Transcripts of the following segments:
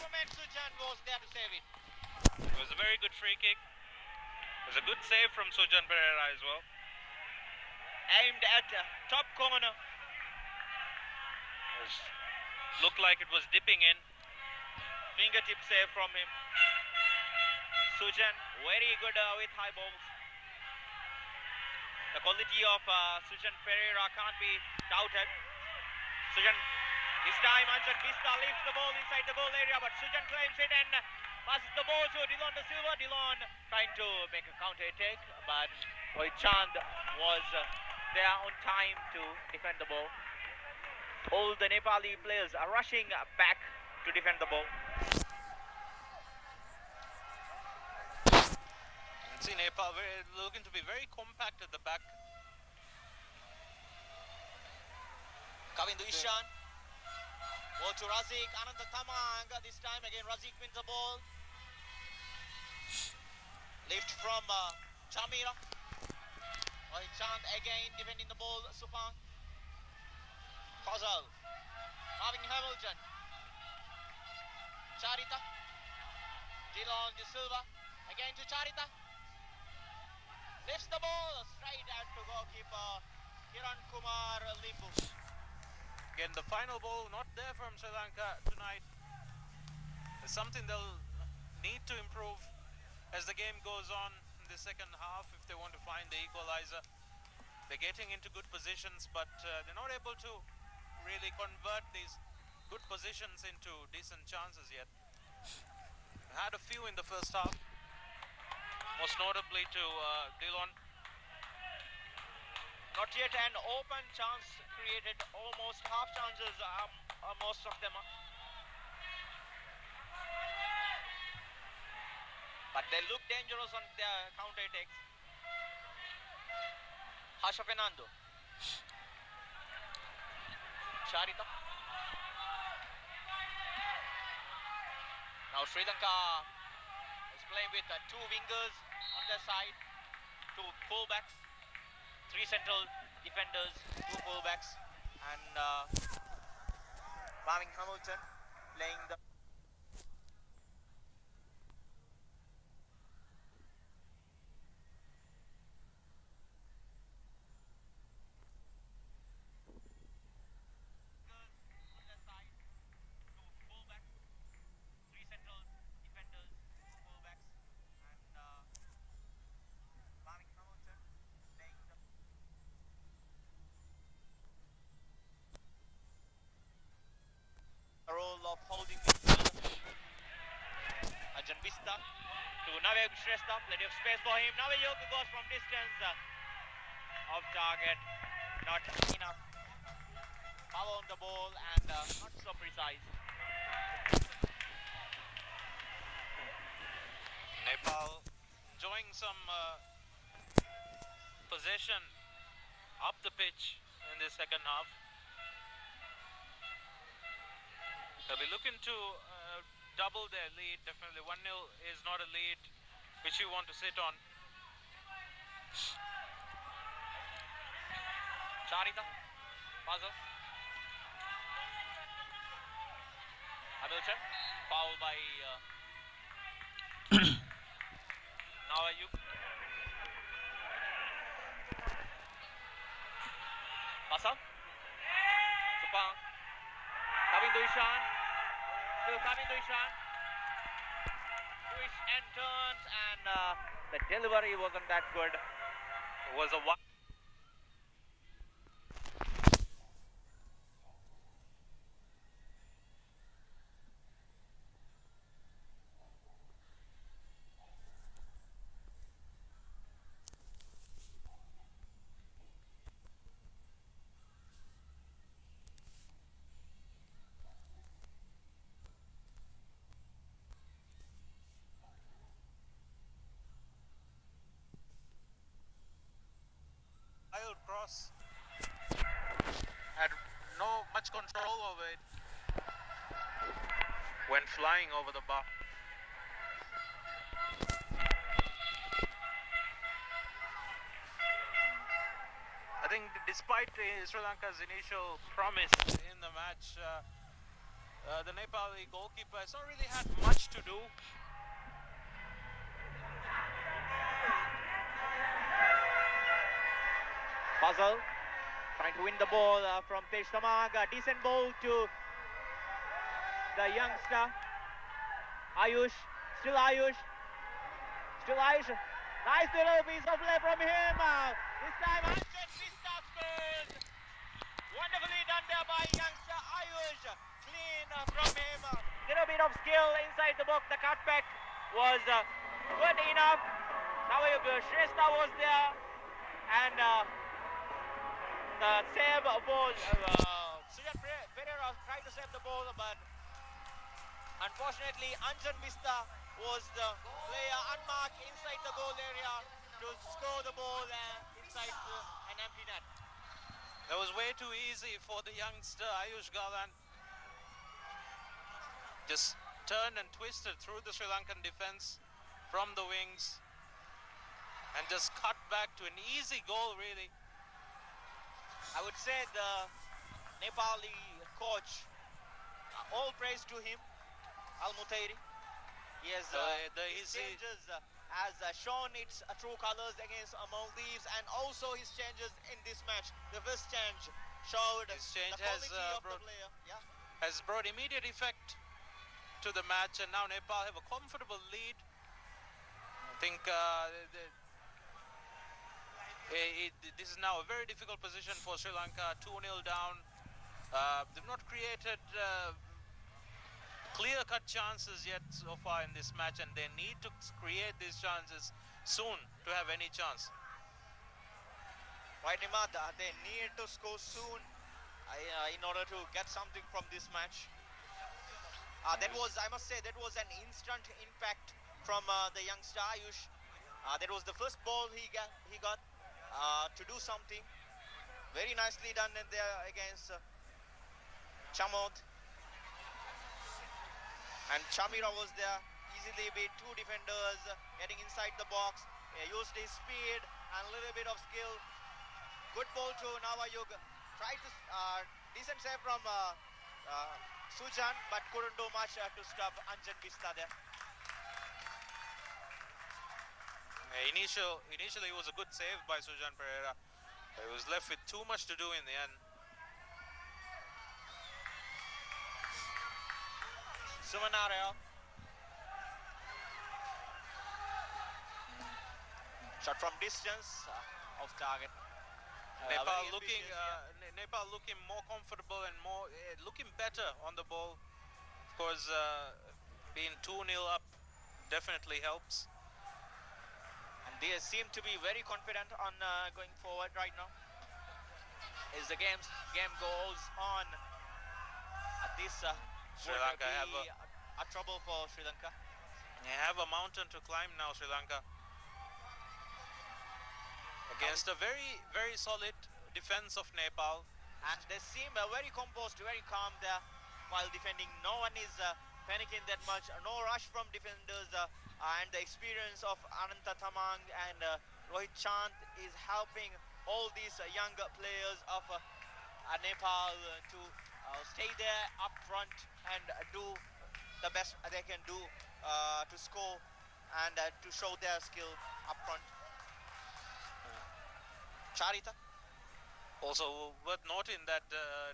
moment Sujan was there to save it. It was a very good free kick. It was a good save from Sujan Pereira as well. Aimed at top corner. Looked like it was dipping in. Fingertip save from him. Sujan very good with high balls. The quality of Sujan Pereira can't be doubted. Sujan, this time Anjan Vista lifts the ball inside the goal area, but Sujan claims it and passes the ball to Dillon De Silva. Dillon trying to make a counter attack, but Rohit Chand was there on time to defend the ball. All the Nepali players are rushing back to defend the ball. See Nepal looking to be very compact at the back. Kavindu Ishan. Ball to Razik. Ananta Tamang. This time again Razik wins the ball. Lift from Chamira. Rohit Chand again defending the ball. Supang. Fazal. Marvin Hamilton. Charita. Dillon De Silva. Again to Charita. Lifts the ball straight out to goalkeeper Kiran Kumar Limbu. Again, the final ball not there from Sri Lanka tonight. It's something they'll need to improve as the game goes on in the second half if they want to find the equalizer. They're getting into good positions, but they're not able to really convert these good positions into decent chances yet. They had a few in the first half. Most notably to Dillon. Not yet an open chance created, almost half chances, most of them. But they look dangerous on their counter attacks. Harsha Fernando. Charita. Now Sri Lanka is playing with two wingers on their side, two fullbacks, three central defenders, two fullbacks, and Marvin Hamilton playing the role of holding midfield. Anjan Vista to Naveg Shrestha, plenty of space for him. Naveg Yoga goes from distance off target, not enough power on the ball and not so precise. Nepal enjoying some possession up the pitch in the second half. They'll be looking to double their lead. Definitely 1-0 is not a lead which you want to sit on. Charita, Puzzle. Hamilton, foul by now Ayub. Pasa. Supang. Kavindu Ishan. Still Kavindu Ishan. Twists and turns and the delivery wasn't that good. It was a wild cross. Had no much control over it. Went flying over the bar. I think despite Sri Lanka's initial promise in the match, the Nepali goalkeeper has not really had much to do. Puzzle trying to win the ball from Teshtamag. A decent ball to the youngster. Ayush. Still Ayush. Nice little piece of play from him. This time Anjan Vista scores. Wonderfully done there by youngster Ayush. Clean from him. Little bit of skill inside the box. The cutback was good enough. Navayug Shrestha was there. And the save was Sujan Pereira tried to save the ball, but unfortunately Anjan Vista was the player unmarked inside the goal area to score the ball inside an empty net. That was way too easy for the youngster Ayush Galan. Just turned and twisted through the Sri Lankan defense from the wings and just cut back to an easy goal, really. I would say the Nepali coach, all praise to him, Al-Mutairi. He has his changes has shown its true colors against Maldives, and also his changes in this match. The first change showed His change the quality of the player. Yeah. Has brought immediate effect to the match, and now Nepal have a comfortable lead. I think this is now a very difficult position for Sri Lanka, 2-0 down. They've not created clear-cut chances yet so far in this match, and they need to create these chances soon to have any chance. Right, Imad, they need to score soon in order to get something from this match. That was, I must say, that was an instant impact from the youngster Ayush. That was the first ball he got to do something. Very nicely done in there against Chamod. And Chamira was there, easily beat two defenders, getting inside the box, used his speed and a little bit of skill. Good ball to Navayug. Tried to decent save from Sujan, but couldn't do much to stop Anjan Vista there. Initially it was a good save by Sujan Pereira. He was left with too much to do in the end. Sumanaraya. Shot from distance, off target. Nepal looking more comfortable and more looking better on the ball. Of course, being 2-0 up definitely helps. And they seem to be very confident on going forward right now. As the game goes on, this Sri Lanka have a trouble for Sri Lanka. They have a mountain to climb now, Sri Lanka. Against a very, very solid defense of Nepal. And they seem very composed, very calm there while defending. No one is panicking that much. No rush from defenders. And the experience of Ananta Thamang and Rohit Chand is helping all these young players of Nepal to stay there up front and do the best they can do to score and to show their skill up front. Charita. Also worth noting that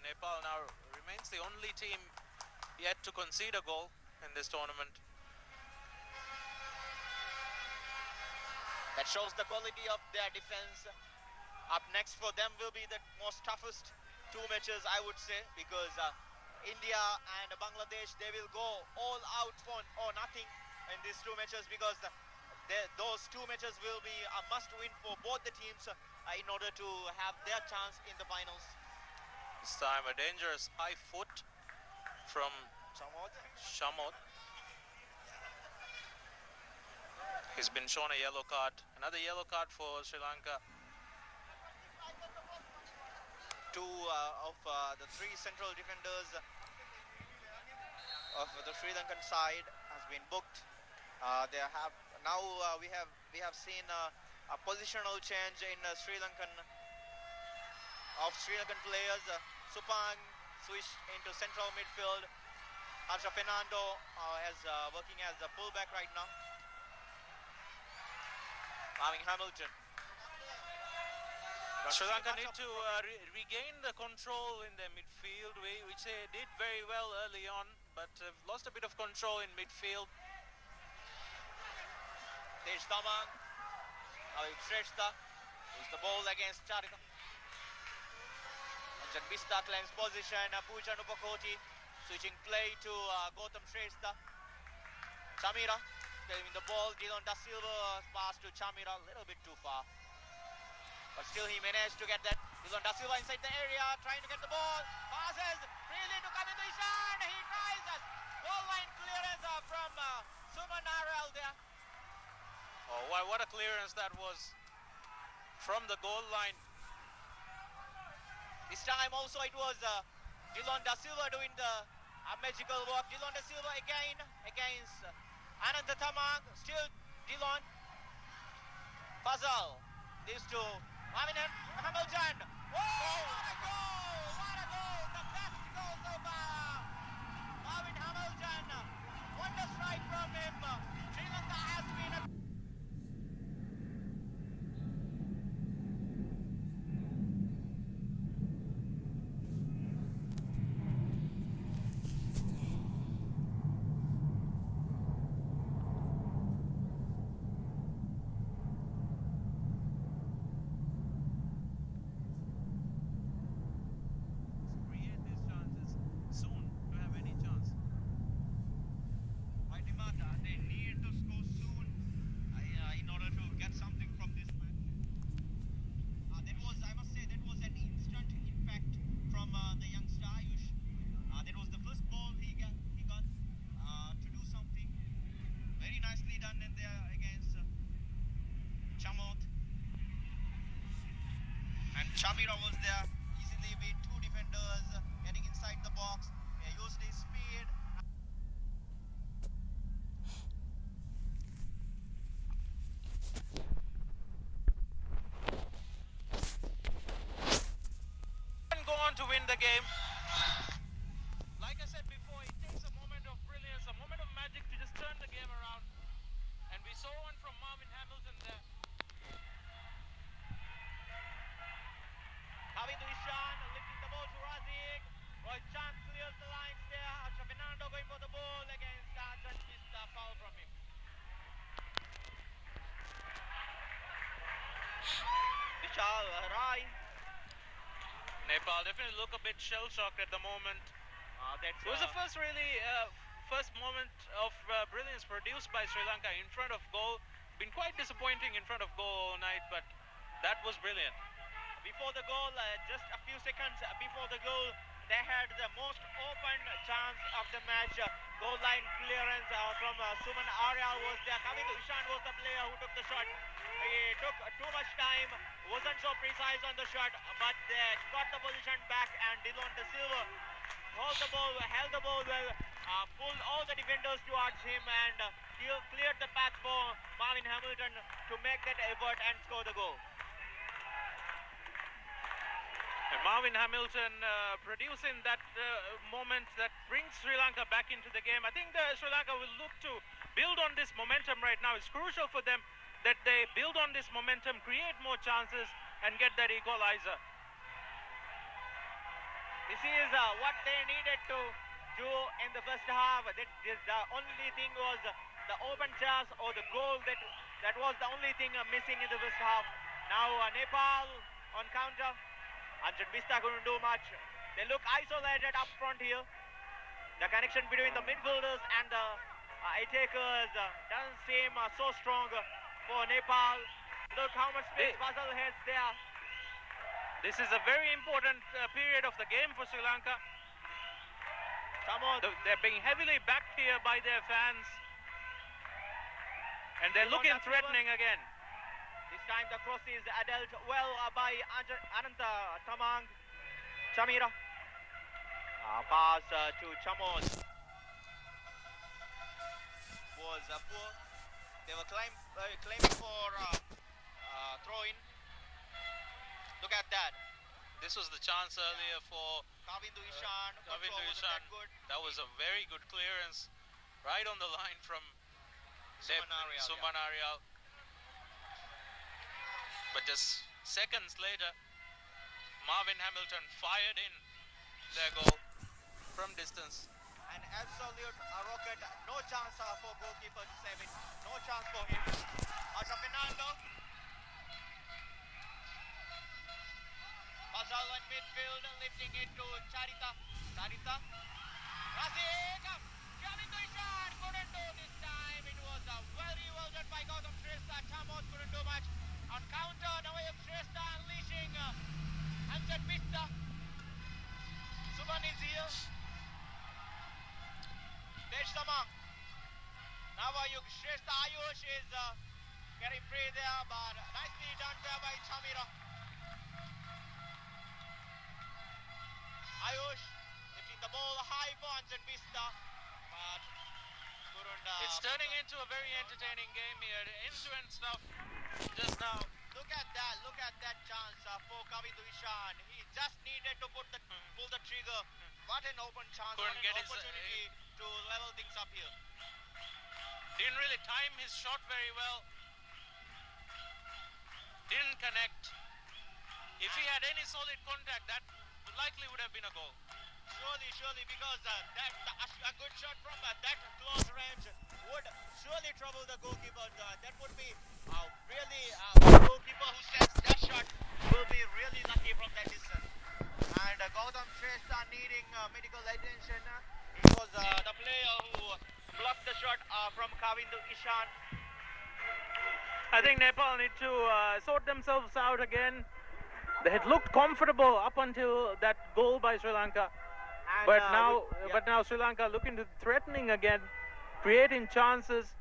Nepal now remains the only team yet to concede a goal in this tournament. That shows the quality of their defense. Up next for them will be the most toughest two matches, I would say, because India and Bangladesh, they will go all out for or nothing in these two matches, because those two matches will be a must-win for both the teams in order to have their chance in the finals. This time a dangerous high foot from Shamod. He's been shown a yellow card. Another yellow card for Sri Lanka. Two of the three central defenders of the Sri Lankan side has been booked. We have seen a positional change in Sri Lankan players. Supang switched into central midfield. Harsha Fernando as working as a fullback right now. Marvin Hamilton. Sri Lanka need to regain the control in their midfield, which they did very well early on, but lost a bit of control in midfield. Tej Tamang. Shrestha. Is the ball against Charika. Anjan Bista claims position. Pooja Nupakoti switching play to Gautam Shrestha. Chamira claiming the ball. Dilon Da Silva pass to Chamira, a little bit too far. But still he managed to get that. Dilon Da Silva inside the area, trying to get the ball. Passes freely to Kamindu Ishan. He tries us. Goal line clearance from Suman Narwal there. Oh, what a clearance that was from the goal line. This time also it was Dilon Da Silva doing the magical walk. Dilon Da Silva again against Ananta Tamang. Still Dilon. Fazal. These two. Marvin Hamilton. Whoa! What a goal! What a goal! The best goal so far. Marvin Hamilton. Wonder strike from him. Sri Lanka has been a Create these chances soon to have any chance. I demand they need to score soon in order to get something from this match. That was, I must say, that was an instant impact from the youngster Ayush. That was the first ball he got to do something. Very nicely done in there against Chamot. And Chamira was there, easily beat two defenders, getting inside the box. He used his speed. And go on to win the game. Like I said before, it takes a moment of brilliance, a moment of magic to just turn the game around. And we saw one from Marvin Hamilton there. Kavindu Ishan lifting the ball to Razik. Roy Chan clears the lines there. Harsha Fernando going for the ball against Anjan Bista. Foul from him. Vishal Rai. Nepal definitely look a bit shell-shocked at the moment. That's It was the first first moment of brilliance produced by Sri Lanka in front of goal. Been quite disappointing in front of goal all night, but that was brilliant. before the goal, just a few seconds before the goal, they had the most open chance of the match. Goal line clearance from Suman Aryal was there. Kavindu Ishan was the player who took the shot. He took too much time, wasn't so precise on the shot, but they got the position back, and Dilon Da Silva held the ball well, pulled all the defenders towards him, and cleared the path for Marvin Hamilton to make that effort and score the goal. And Marvin Hamilton producing that moment that brings Sri Lanka back into the game. I think Sri Lanka will look to build on this momentum right now. It's crucial for them that they build on this momentum, create more chances, and get that equalizer. This is what they needed to do in the first half. The only thing was the open chance or the goal that was the only thing missing in the first half. Now Nepal on counter. Anjan Bista couldn't do much. They look isolated up front here. The connection between the midfielders and the attackers doesn't seem so strong for Nepal. Look how much space Fazal has there. This is a very important period of the game for Sri Lanka. They're being heavily backed here by their fans. And they're looking threatening again. This time the cross is dealt well by Ananta Tamang. Chamira. Pass to Chamon. Was poor. They were claiming for throw-in. Look at that. this was the chance earlier for Kavindu Ishan. Kavindu Control wasn't Ishan. that good. That was a very good clearance, right on the line from Suman Arial. But just seconds later, Marvin Hamilton fired in their goal from distance. An absolute rocket. No chance for goalkeeper to save it. No chance for him. Out of Fernando. Fazal in midfield, lifting it to Charita. Razik. Kavindu Ishan couldn't do this time. It was very well done by Gautam Shrestha. Chamot couldn't do much. On counter, Navayam Shrestha unleashing Anjan Vista. Suman is here. Tej Samang. Navayuk Shrestha Ayush is getting free there, but nicely done there by Chamira. Ayush lifting the ball high for Anjan Vista, but couldn't. It's turning into a very entertaining game here. End-to-end stuff just now. Look at that chance for Kavindu Ishan. He just needed to pull the trigger. What an open chance, Couldn't what get an his, opportunity to level things up here. Didn't really time his shot very well. Didn't connect. If he had any solid contact, that likely would have been a goal. Surely, because a good shot from that close range would surely trouble the goalkeeper. That would be really a goalkeeper who sets that shot will be really lucky from that distance. And Gautam Shrestha needing medical attention. It was the player who blocked the shot from Kavindu Ishan. I think Nepal need to sort themselves out again. They had looked comfortable up until that goal by Sri Lanka, And, but now Sri Lanka looking to threatening again, creating chances,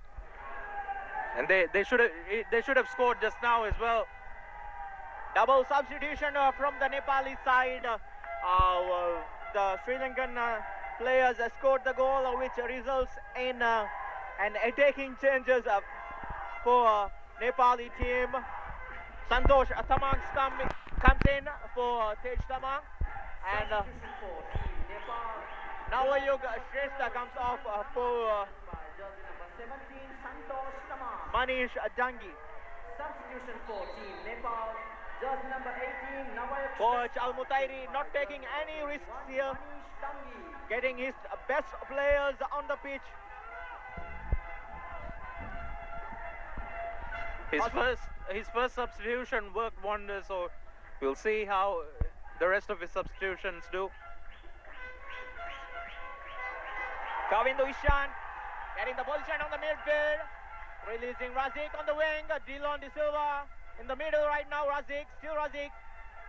and they should have scored just now as well. Double substitution from the Nepali side. The Sri Lankan players scored the goal, which results in an attacking changes for Nepali team. Santosh Samang comes in for Tej Samang, and Navayug Shrestha comes off for Manish Dangi. Substitution for Team Nepal, jersey number 18, Navayuk Coach Al-Mutairi not taking any risks here, Manish Tangi. getting his best players on the pitch. His first substitution worked wonders, so we'll see how the rest of his substitutions do. Kavindu Ishan getting the position on the midfield, releasing Razik on the wing. Dilon De Silva in the middle right now. Razik, still Razik.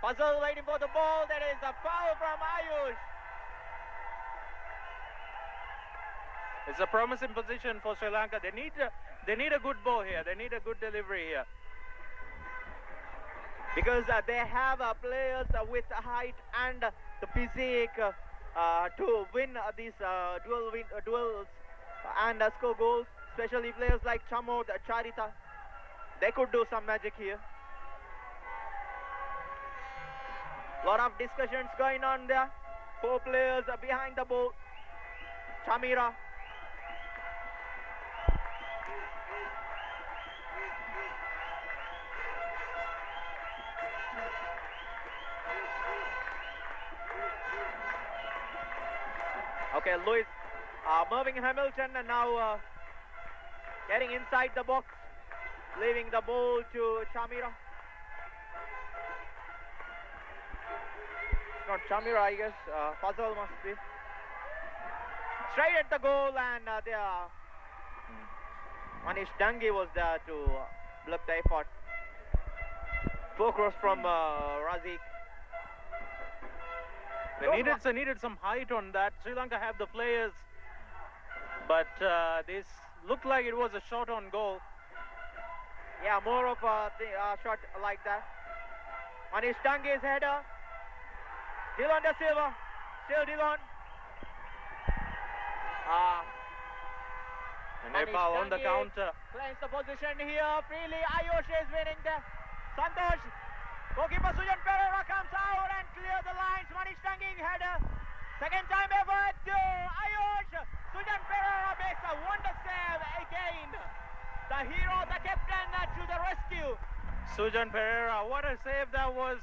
Puzzle waiting for the ball. There is a foul from Ayush. It's a promising position for Sri Lanka. They need a good ball here. They need a good delivery here. Because they have players with height and the physique to win these duels and score goals. Especially players like Chamod, Charita. They could do some magic here. Lot of discussions going on there. 4 players behind the ball. Chamira. Okay, Lewis, Mervyn Hamilton now getting inside the box, leaving the ball to Chamira. It's not Chamira, I guess. Fazal must be. Straight at the goal, and there. Manish Dangi was there to block the effort. Poor cross from Razik. They needed some height on that. Sri Lanka have the players, but this looked like it was a shot on goal. Yeah, more of a shot like that. Manish Dangi's header. Dilon De Silva. Still Dilon. Nepal on the counter. Claims the position here freely. Ayush is winning there. Santosh. Goalkeeper Sujan Pereira comes out and clears the lines. Manish Tangi header. Second time effort to Ayush. Sujan Pereira makes a wonder save again. The hero, the captain to the rescue. Sujan Pereira, what a save that was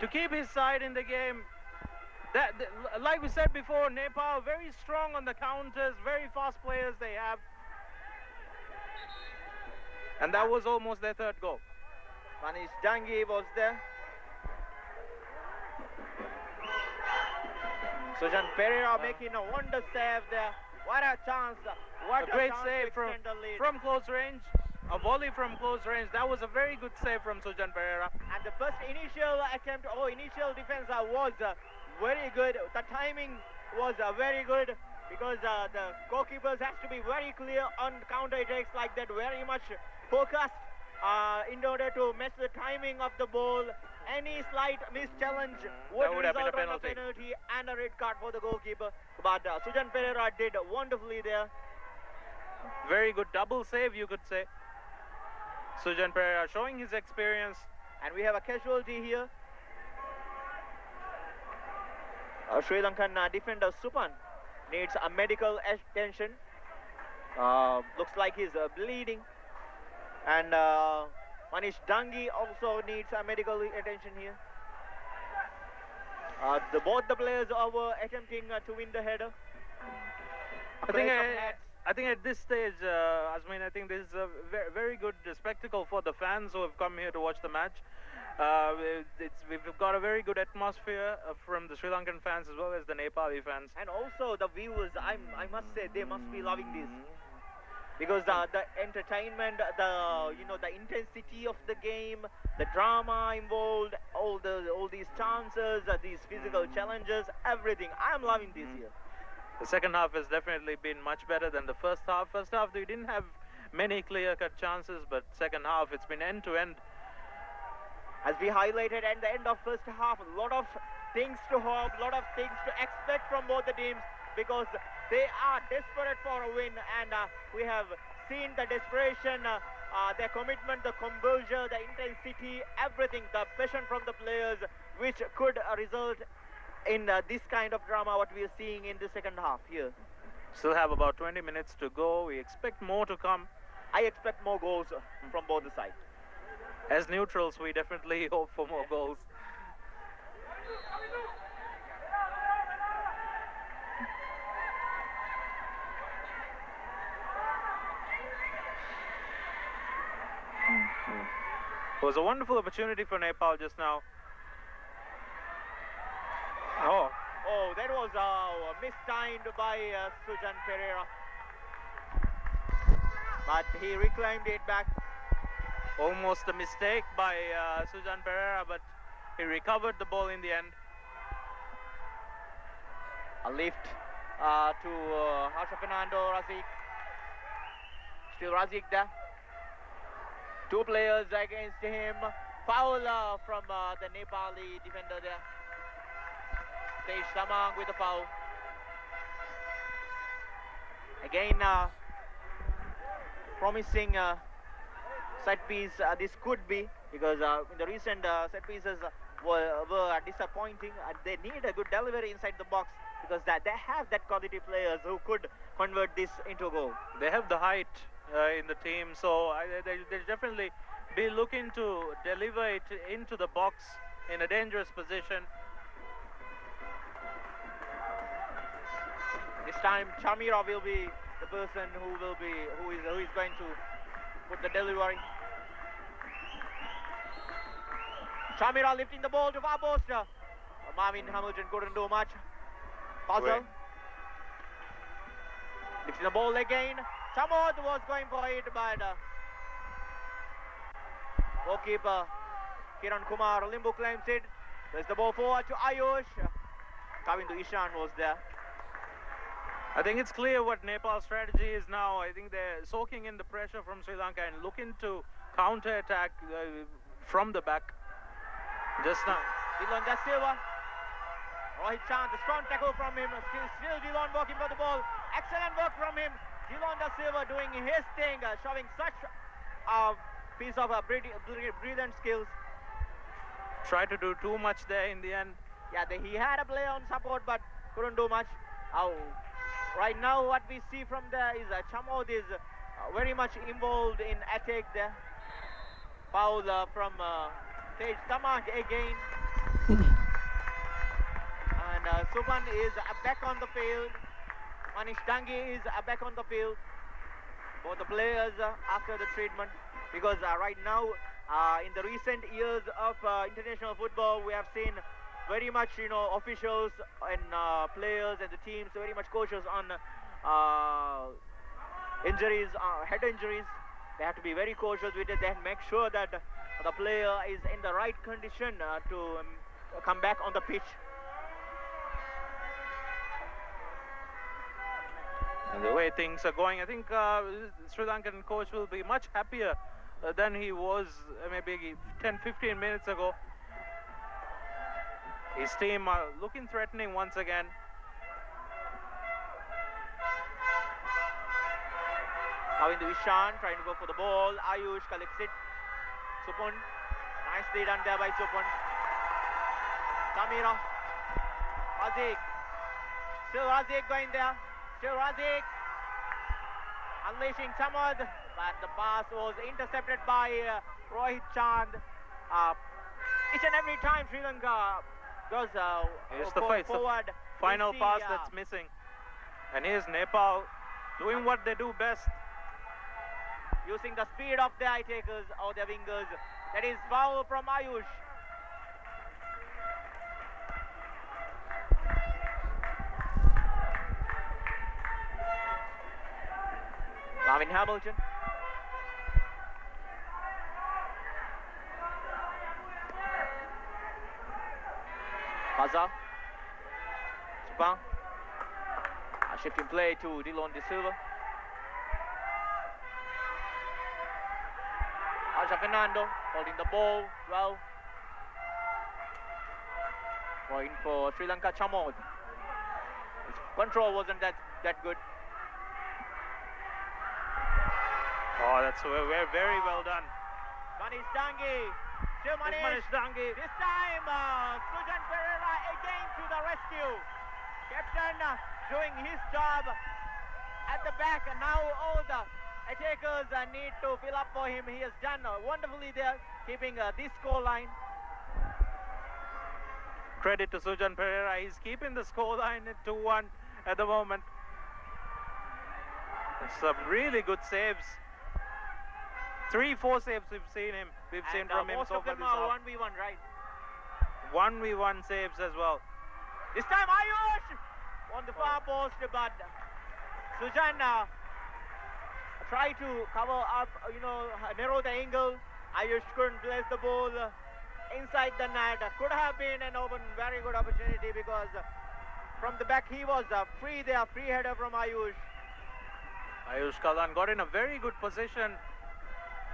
to keep his side in the game. Like we said before, Nepal very strong on the counters, very fast players they have. And that was almost their third goal. Manish Dangi was there. Sujan Pereira making a wonder save there. What a chance. What A great chance save to extend the lead. from close range. A volley from close range. That was a very good save from Sujan Pereira. And the first initial attempt, initial defense was very good. The timing was very good because the goalkeepers has to be very clear on counter attacks like that, very much focused in order to match the timing of the ball. Any slight mischallenge would would have been a result on a penalty and a red card for the goalkeeper. But Sujan Pereira did wonderfully there. Very good double save, you could say. Sujan Pereira showing his experience. And we have a casualty here. Sri Lankan defender Supan needs a medical attention. Looks like he's bleeding. And Manish Dangi also needs a medical attention here. Both the players were attempting to win the header. I think at this stage, Asmin, I think this is a very good spectacle for the fans who have come here to watch the match. We've got a very good atmosphere from the Sri Lankan fans as well as the Nepali fans. And also the viewers, I must say, they must be loving this. Because the entertainment, the intensity of the game, the drama involved, all these chances, these physical challenges, everything. I am loving this here. The second half has definitely been much better than the first half. First half, we didn't have many clear-cut chances, but second half, it's been end-to-end. As we highlighted at the end of first half, a lot of things to hope, a lot of things to expect from both the teams because they are desperate for a win, and we have seen the desperation, their commitment, the composure, the intensity, everything, the passion from the players, which could result in this kind of drama what we are seeing in the second half here. Still have about 20 minutes to go. We expect more to come. I expect more goals from both the sides. As neutrals, we definitely hope for more goals. It was a wonderful opportunity for Nepal just now. Oh, that was mistimed by Sujan Pereira. But he reclaimed it back. Almost a mistake by Sujan Pereira, but he recovered the ball in the end. A lift to Harsha Fernando, Razik. Still Razik there. Two players against him. Foul from the Nepali defender there. Tej Samang with a foul. Again, promising set piece this could be, because in the recent set pieces were disappointing. They need a good delivery inside the box because they have that quality players who could convert this into a goal. They have the height in the team, so they'll definitely be looking to deliver it into the box in a dangerous position. This time Chamira will be the person who is going to put the delivery. Chamira lifting the ball to far post. Marvin Hamilton couldn't do much. Puzzle. Lifting the ball again. Chamod was going for it, but goalkeeper Kiran Kumar Limbu claims it. There's the ball forward to Ayush. Coming to Ishan was there. I think it's clear what Nepal's strategy is now. I think they're soaking in the pressure from Sri Lanka and looking to counter-attack from the back. Just now. Dilon Da Silva. Rohit Chand, a strong tackle from him. Still Dilon working for the ball. Excellent work from him. Dilon Da Silva doing his thing, showing such a piece of brilliant skills. Tried to do too much there in the end. Yeah, he had a play on support but couldn't do much. Right now what we see from there is Chamod is very much involved in attack there. Foul from Tej Tamang again. And Suban is back on the field. Manish Dangi is back on the field. Both the players after the treatment, because right now in the recent years of international football we have seen very much officials and players and the teams very much cautious on injuries, head injuries. They have to be very cautious with it. They have to make sure that the player is in the right condition to come back on the pitch. And the way things are going, I think Sri Lankan coach will be much happier than he was maybe 10-15 minutes ago. His team are looking threatening once again. Now in the Vishan, trying to go for the ball. Ayush collects it. Supun, nicely done there by Supun. Samira, Razik. Still Razik going there. Still Razik. Unleashing Chamad, but the pass was intercepted by Rohit Chand. Each and every time Sri Lanka goes forward. Final pass that's missing. And here's Nepal doing what they do best. Using the speed of the eye-takers or the wingers. That is foul from Ayush. Marvin Hamilton. Paza. Supang. A shifting play to Dillon De Silva. Alja Fernando holding the ball well. Point for Sri Lanka. Chamod. His control wasn't that good. Oh, that's very well done. Manish Dangi. Still Manish Dangi. This time, Sujan Pereira again to the rescue. Captain doing his job at the back. And now all the attackers need to fill up for him. He has done wonderfully there, keeping this score line. Credit to Sujan Pereira. He's keeping the score line at 2-1 at the moment. Some really good saves. 3-4 saves we've seen from him most so of far them this are half. 1v1, right? 1v1 saves as well. This time Ayush on the far post, but Sujan tried to cover up, narrow the angle. Ayush couldn't place the ball inside the net. Could have been an very good opportunity, because from the back he was free there, free header from Ayush. Ayush Kalan got in a very good position.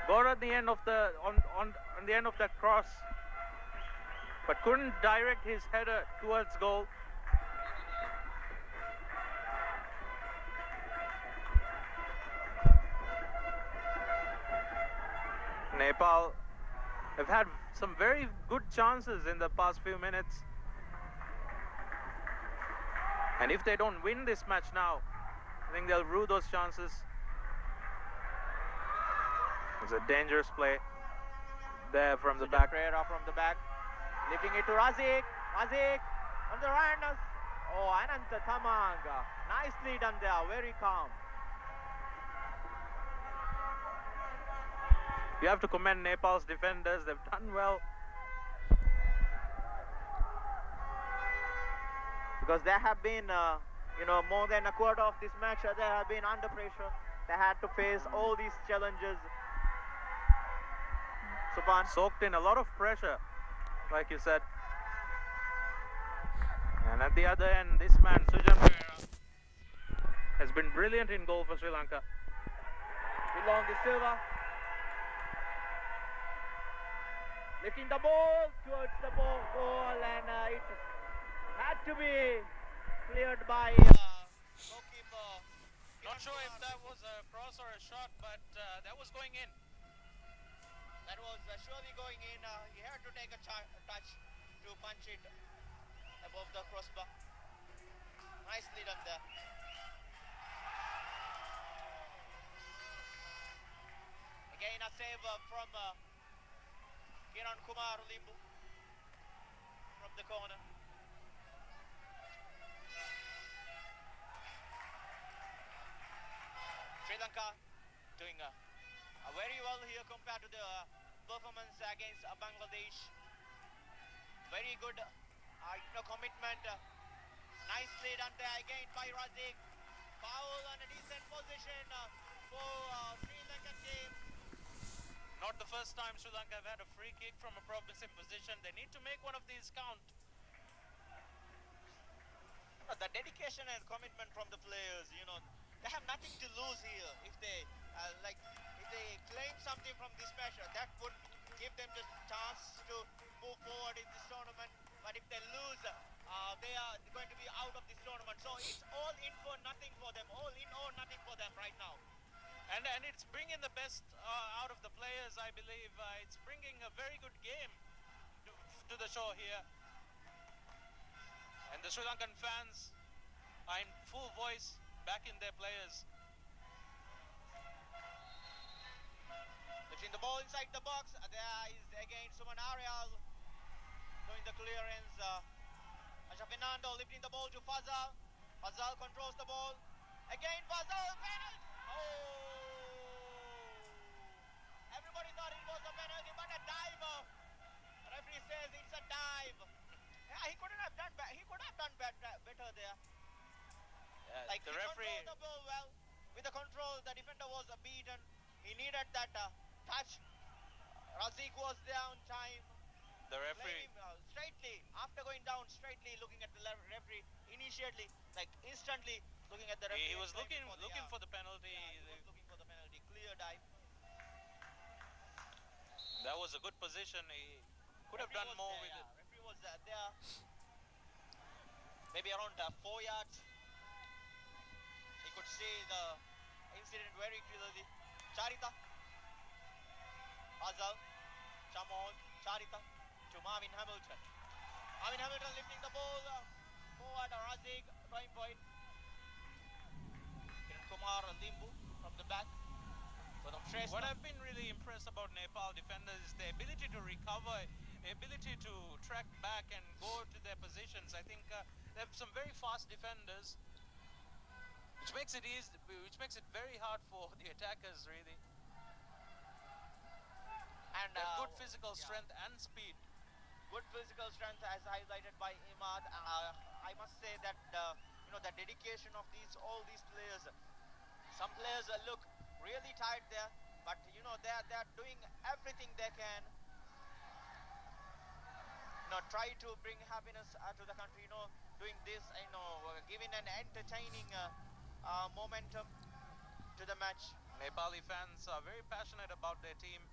Got at the end of the on the end of that cross, but couldn't direct his header towards goal. Nepal have had some very good chances in the past few minutes, and if they don't win this match now, I think they'll rue those chances. It's a dangerous play there from the back. Pereira from the back, lifting it to Razik. Razik on the run. Oh, Ananta Tamang, nicely done there, very calm. You have to commend Nepal's defenders. They've done well. Because there have been, more than a quarter of this match, they have been under pressure. They had to face all these challenges. Suban. Soaked in a lot of pressure, like you said. And at the other end, this man, Sujan Pereira, has been brilliant in goal for Sri Lanka. Dillon De Silva. Lifting the ball towards the goal, and it had to be cleared by goalkeeper. Not sure if that was a cross or a shot, but that was going in. That was surely going in. He had wanted to take a touch to punch it above the crossbar. Nicely done there. Again a save from Kiran Kumar Limbu from the corner. Sri Lanka doing very well here compared to the performance against Bangladesh. Very good commitment. Nicely done there again by Razik. Foul and a decent position for Sri Lankan team. Not the first time Sri Lanka have had a free kick from a progressive position. They need to make one of these count. The dedication and commitment from the players, they have nothing to lose here. If they if they claim something from this measure, that would give them the chance to move forward in this tournament. But if they lose, they are going to be out of this tournament. So it's all in for nothing for them, all in or nothing for them right now. And it's bringing the best out of the players, I believe. It's bringing a very good game to the show here. And the Sri Lankan fans are in full voice backing their players. Lifting the ball inside the box. There is again Suman Aryal doing the clearance. Asha Fernando lifting the ball to Fazal. Fazal controls the ball. Again Fazal. Penalty! Oh! Everybody thought it was a penalty, but a dive. Referee says it's a dive. Yeah, he couldn't have done better. He could have done better there. Like the referee controlled the ball well. With the control, the defender was beaten. He needed that touch. Razik was there on time. The referee Straightly, after going down, straightly looking at the referee. Initially, instantly looking at the referee. he was looking for the penalty. Yeah, he was looking for the penalty. Clear dive. That was a good position. He could have done more with it. Referee was there. Maybe around 4 yards. He could see the incident very clearly. Charita. Fazal. Chamon. Charita. To Marvin Hamilton. Marvin Hamilton lifting the ball forward. Razik. Going point. Kiran Kumar Limbu from the back. What I've been really impressed about Nepal defenders is their ability to recover, the ability to track back and go to their positions. I think they have some very fast defenders, which makes it very hard for the attackers really. And they have good physical strength and speed. Good physical strength as highlighted by Imad. I must say that the dedication of all these players. Some players look really tired there, but they're doing everything they can. Try to bring happiness to the country. Doing this, giving an entertaining momentum to the match. Nepali fans are very passionate about their team.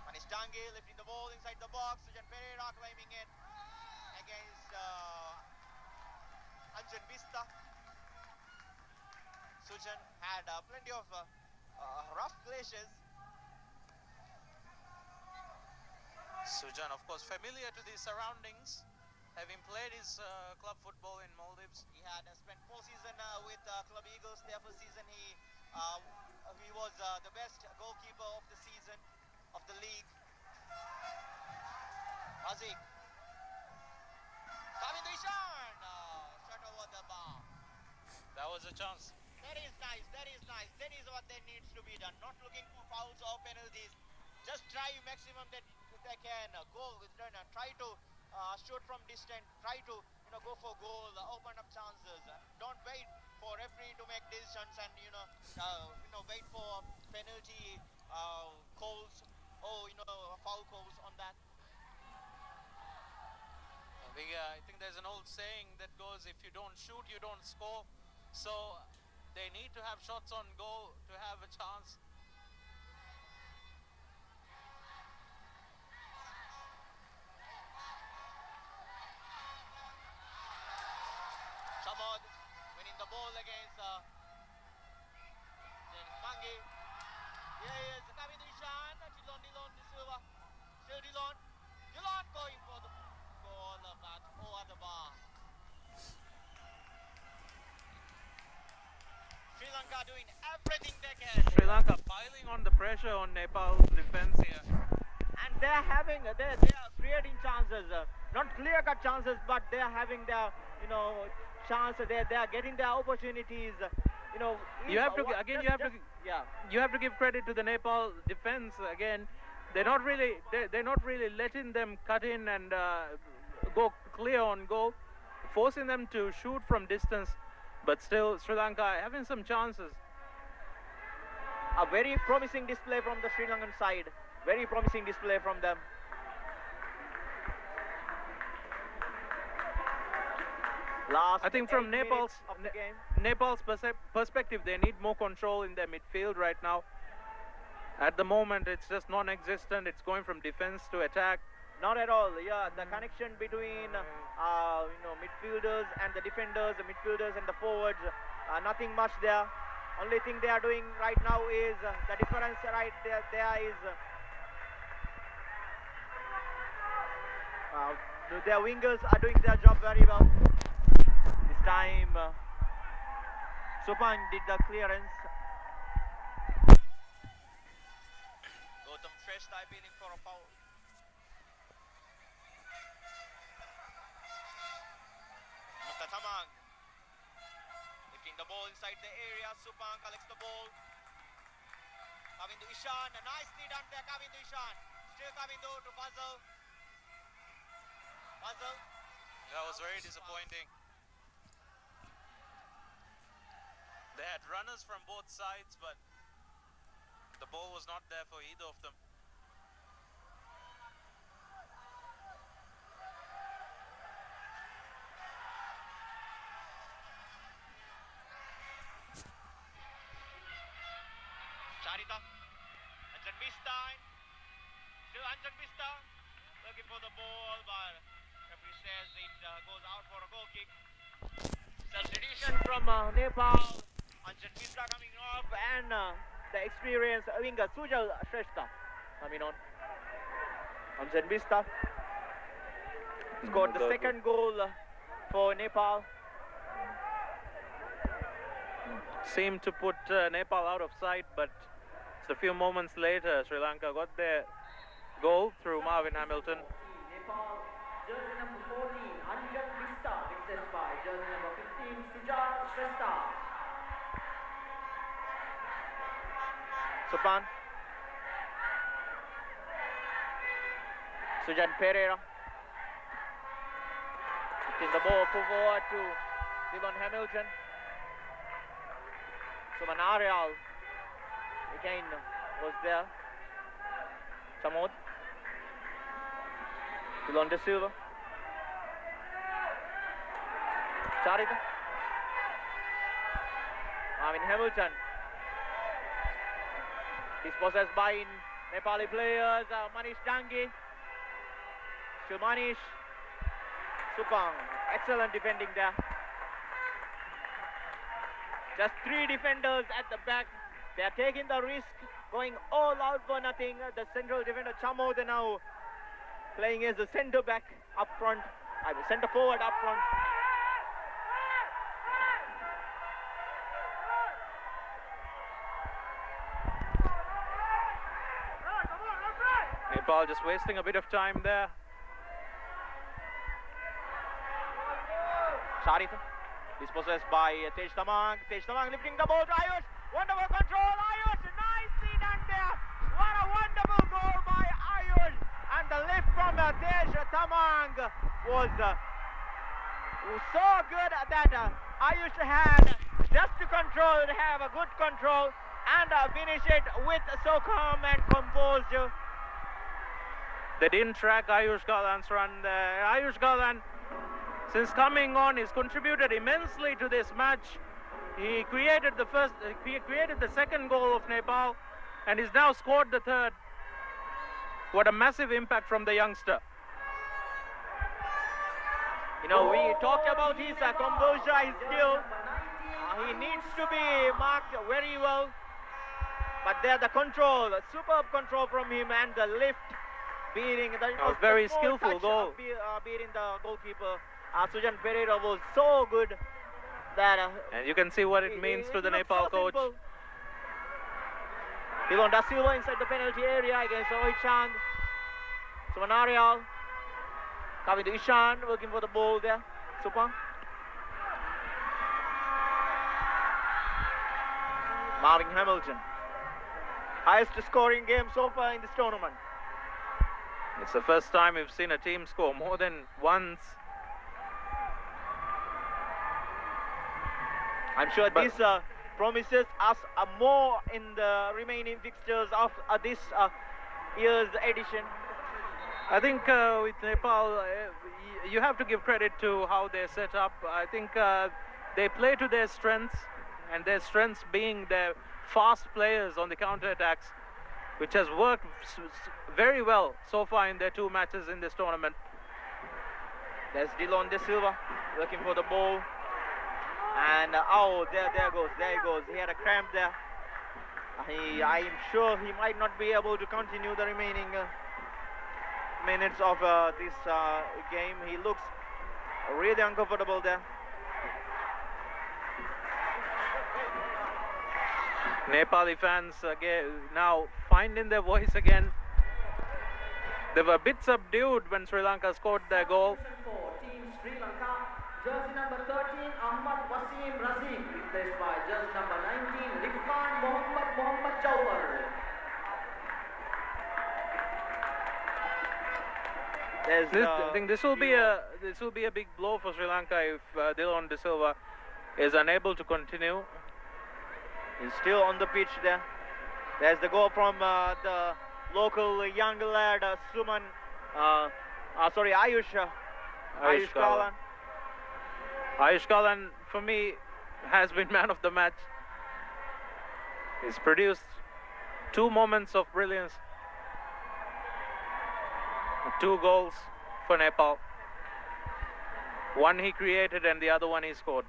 Manish Dange lifting the ball inside the box. Sujan Pereira climbing in against Anjan Bista. Sujan had plenty of rough clashes. Sujan, of course, familiar to the surroundings, having played his club football in Maldives. He had spent 4 seasons with Club Eagles. Their first season, he was the best goalkeeper of the season of the league. Razik. Kavin Ishan. Shot over the bar. That was a chance. That is nice. That is nice. That is what there needs to be done. Not looking for fouls or penalties. Just try maximum that they can go with try to shoot from distance. Try to go for goal. Open up chances. Don't wait for referee to make decisions and wait for penalty calls or foul calls on that. I think there's an old saying that goes, if you don't shoot, you don't score. So they need to have shots on goal to have a chance. Shamad winning the ball against Mangi. Here is Kavin Ishan. Dillon De Silva. Still Dillon. not going for the goal, but over the bar. Sri Lanka doing everything they can. Sri Lanka piling on the pressure on Nepal's defense here. And they are creating chances, not clear-cut chances, but they are having their, chance. They are getting their opportunities. You have to give credit to the Nepal defense again. They're not really letting them cut in and go clear on goal, forcing them to shoot from distance. But still, Sri Lanka having some chances. A very promising display from the Sri Lankan side. Very promising display from them. I think from Nepal's perspective, they need more control in their midfield right now. At the moment, it's just non-existent. It's going from defense to attack. Not at all. Yeah, the connection between midfielders and the defenders, the midfielders and the forwards, nothing much there. Only thing they are doing right now is the difference right there is their wingers are doing their job very well. This time, Supang did the clearance. Gautam Shrestha appealing for a foul. Tamang lifting the ball inside the area. Supang collects the ball. Kavindu Ishan, nicely done there. Kavindu Ishan, still Kavindu to Fazal. That was very disappointing. They had runners from both sides, but the ball was not there for either of them. Charita, Anjan Bista, still Anjan Bista looking for the ball, but referee says it goes out for a goal kick. Substitution From Nepal, Anjan Bista coming off. and the experienced winger Sujal Shrestha coming on. Amjan Bista scored the second goal for Nepal. Seemed to put Nepal out of sight, but just a few moments later, Sri Lanka got their goal through Marvin Hamilton. Nepal, jersey number 14, Anjan Bista, replaced by jersey number 15, Sujal Shrestha. Supan. Sujan Pereira. Putting the ball forward to Dylan Hamilton. Suman Arial again was there. Samod. Dylan De Silva. Charita. Marvin Hamilton. Dispossessed by Nepali players. Manish Dangi. Still Manish. Supang. Excellent defending there. Just 3 defenders at the back. They are taking the risk, going all out for nothing. The central defender Chamod now playing as a centre back up front. Centre forward up front. Nepal just wasting a bit of time there. Charita. Dispossessed by Tej Tamang. Tej Tamang lifting the ball to Ayush. Wonderful control. Ayush, nicely done there. What a wonderful goal by Ayush. And the lift from Tej Tamang was so good that Ayush had just to control, have a good control and finish it with so calm and composed. They didn't track Ayush Galan's run there. Ayush Galan, since coming on, he's contributed immensely to this match. He created the second goal of Nepal, and he's now scored the third. What a massive impact from the youngster. You know, we talked about his composure, his skill. He needs to be marked very well. But there, the control, superb control from him, and the lift beating the, A very small skillful touch goal. of beating the goalkeeper. Sujan Pereira was so good that And you can see what it means to the looked Nepal so coach. simple. Dilon Da Silva inside the penalty area against Rohit Chand. Sumanarial coming to Ishan, working for the ball there. Supang. Marvin Hamilton. Highest scoring game so far in this tournament. It's the first time we've seen a team score more than once. I'm sure this promises us more in the remaining fixtures of this year's edition. I think with Nepal, you have to give credit to how they're set up. I think they play to their strengths, and their strengths being their fast players on the counter-attacks, which has worked very well so far in their 2 matches in this tournament. There's Dilon De Silva looking for the ball. And oh, there he goes. He had a cramp there. I'm sure he might not be able to continue the remaining minutes of this game. He looks really uncomfortable there. Nepali fans now finding their voice again. They were a bit subdued when Sri Lanka scored their goal. For Team Sri Lanka, jersey number 13 Ahmad Wasim Razim, replaced by jersey number 19 Rifkan Mohammad Jawhar. I think this will be a big blow for Sri Lanka if Dilon De Silva is unable to continue. He's still on the pitch there. There's the goal from the local young lad Ayush Kalan. Ayush Kalan, for me, has been man of the match. He's produced 2 moments of brilliance. 2 goals for Nepal. One he created and the other one he scored.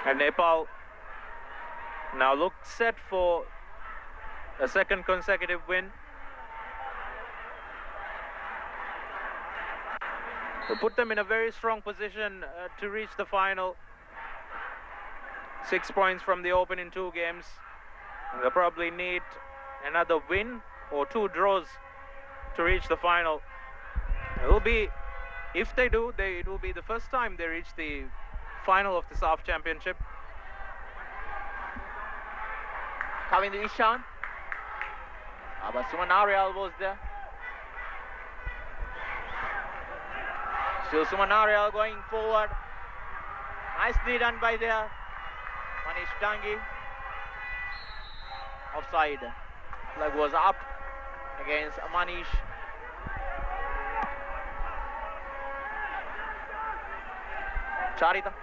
And Nepal now look set for a 2nd consecutive win. To put them in a very strong position to reach the final. 6 points from the Open in 2 games. And they'll probably need another win or 2 draws to reach the final. It will be, if they do, it will be the first time they reach the final of the SAF Championship. Coming to Ishan. But Sumanarial was there. Still Sumanarial going forward. Nicely done by there. Manish Tangi. Offside. Flag was up against Manish. Charita.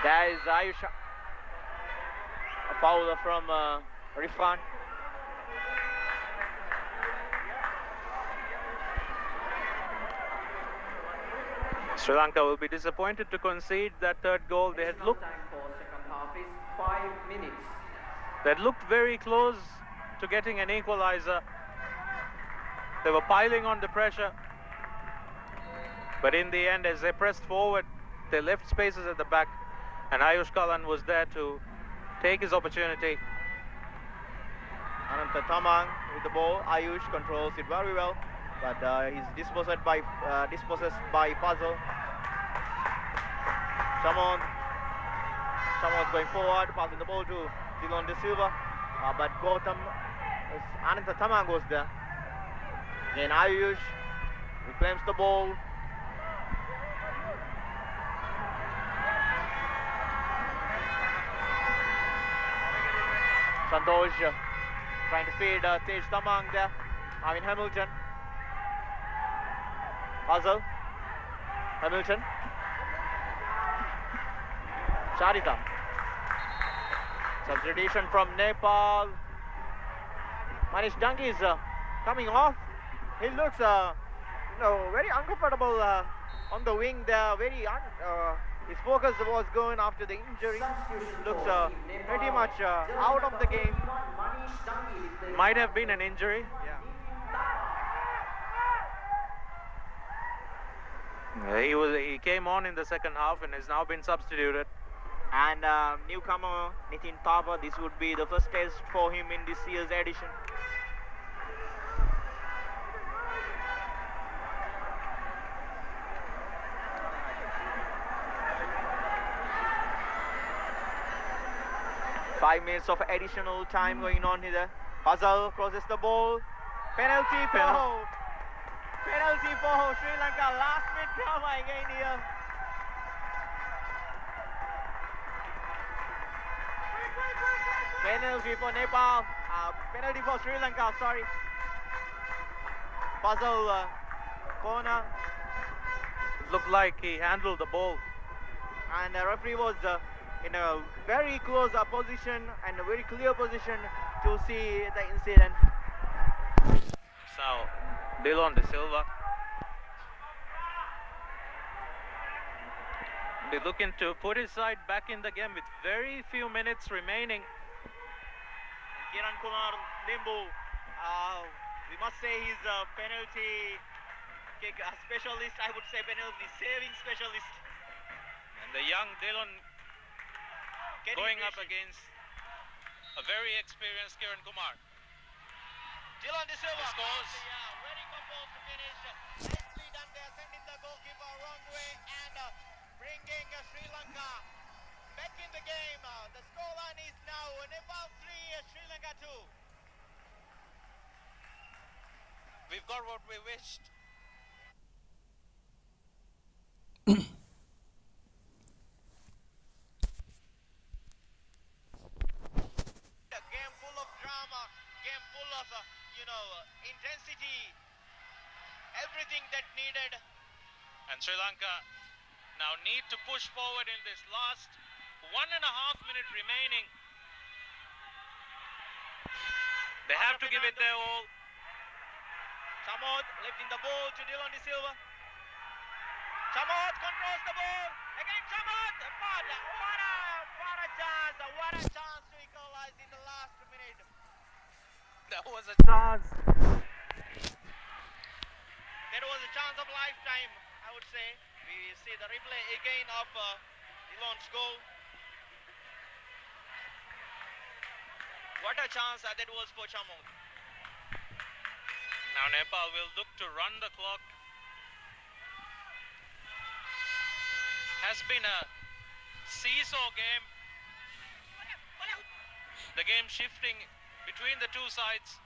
There is Ayusha. A foul from Rifan. Sri Lanka will be disappointed to concede that 3rd goal. They had Additional looked, time for second half is 5 minutes. they had looked very close to getting an equalizer. They were piling on the pressure. But in the end, as they pressed forward, they left spaces at the back. And Ayush Kalan was there to take his opportunity. Ananta Tamang with the ball. Ayush controls it very well, but he's dispossessed by Puzzle. Someone's going forward, passing the ball to Dilon De Silva, but Ananta Tamang goes there. Then Ayush reclaims the ball. Santosh trying to feed Tej Tamang there. Hamilton. Puzzle. Hamilton. Charita. Substitution from Nepal. Manish Dangi is coming off. He looks, very uncomfortable on the wing there. His focus was going after the injury. Looks pretty much out of the game. Might have been an injury. Yeah. He came on in the second half and has now been substituted. And newcomer Nitin Thapa, this would be the first test for him in this year's edition. Five minutes of additional time going on here. Fazal crosses the ball. Penalty for Sri Lanka. Last minute drama again here. Penalty for Nepal. Penalty for Sri Lanka, sorry. Fazal corner. It looked like he handled the ball. And the referee was in a very close position and a very clear position to see the incident. So, Dillon De Silva. Be looking to put his side back in the game with very few minutes remaining. Kiran Kumar Limbu, we must say he's a penalty kick specialist, I would say penalty saving specialist. And the young Dillon going up against a very experienced Kiran Kumar. Dillon De Silva scores. Yeah, very composed finish. Nicely done there, sending the goalkeeper wrong way and bringing Sri Lanka back in the game. The scoreline is now Nepal 3, Sri Lanka 2. We've got what we wished. A game full of drama, game full of intensity, everything that needed. And Sri Lanka now need to push forward in this last 1.5 minute remaining. They have to give it their all. Chamod lifting the ball to Dillon De Silva. Chamod controls the ball. Again Chamod. But what a chance to equalize in the last minute. That was a Chance. That was a chance of lifetime, I would say. We see the replay again of Dillon's goal. What a chance that was for Chamod. Now Nepal will look to run the clock. Has been a seesaw game. The game shifting between the two sides.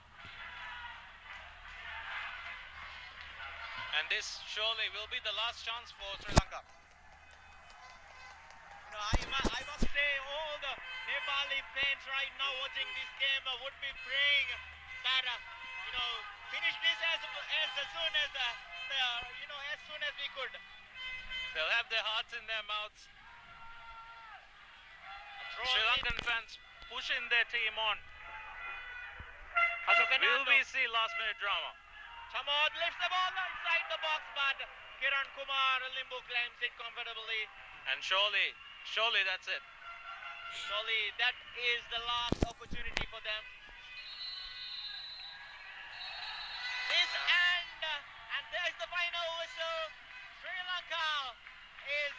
And this surely will be the last chance for Sri Lanka. I must say all the Nepali fans right now watching this game would be praying that finish this as soon as we could. They'll have their hearts in their mouths. Sri Lankan fans pushing their team on. Will we see last minute drama? Chamod lifts the ball inside the box, but Kiran Kumar Limbu claims it comfortably. And surely that's it. Surely that is the last opportunity for them. And there's the final whistle. Sri Lanka is,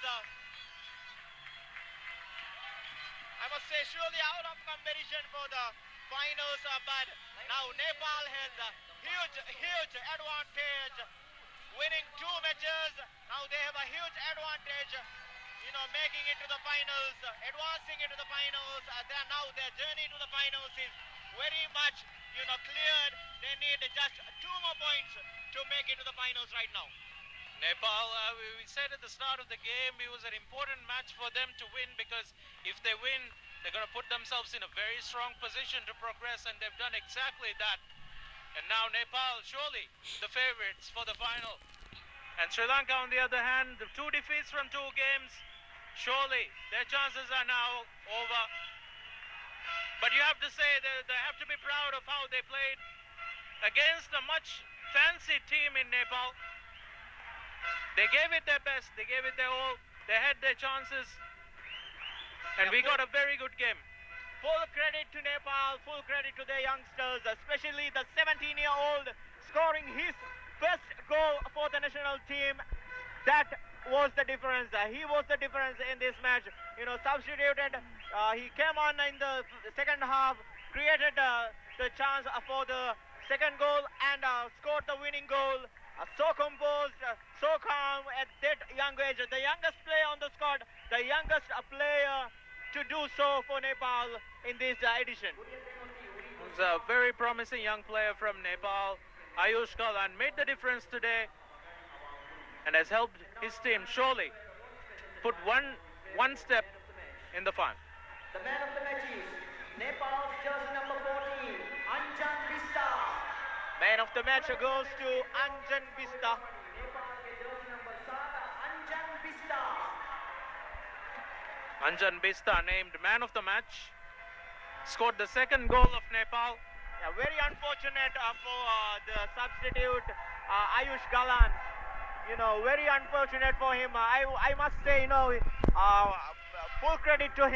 I must say, surely out of competition for the finals, but now Nepal has a huge advantage, winning 2 matches. Now they have a huge advantage, making it to the finals, advancing into the finals. Now their journey to the finals is very much, cleared. They need just 2 more points to make it to the finals right now. Nepal, we said at the start of the game, it was an important match for them to win, because if they win, they're going to put themselves in a very strong position to progress, and they've done exactly that. And now Nepal, surely the favorites for the final. And Sri Lanka, on the other hand, the 2 defeats from 2 games, surely their chances are now over. But you have to say they have to be proud of how they played against a much fancy team in Nepal. They gave it their best. They gave it their all. They had their chances. And we got a very good game. Full credit to Nepal, full credit to their youngsters, especially the 17-year-old scoring his first goal for the national team. That was the difference. He was the difference in this match. You know, substituted. He came on in the second half, created the chance for the second goal and scored the winning goal. So composed, so calm at that young age. The youngest player on the squad, the youngest player to do so for Nepal in this edition. He's a very promising young player from Nepal. Ayush Kalan made the difference today and has helped his team surely put one step in the final. The man of the match is Nepal's jersey number 14, Anjan Bista. Man of the match goes to Anjan Bista. Nepal's jersey number 7, Anjan Bista. Anjan Bista named man of the match. Scored the second goal of Nepal. Yeah, very unfortunate for the substitute Ayush Galan. You know, very unfortunate for him. I must say, you know, full credit to him.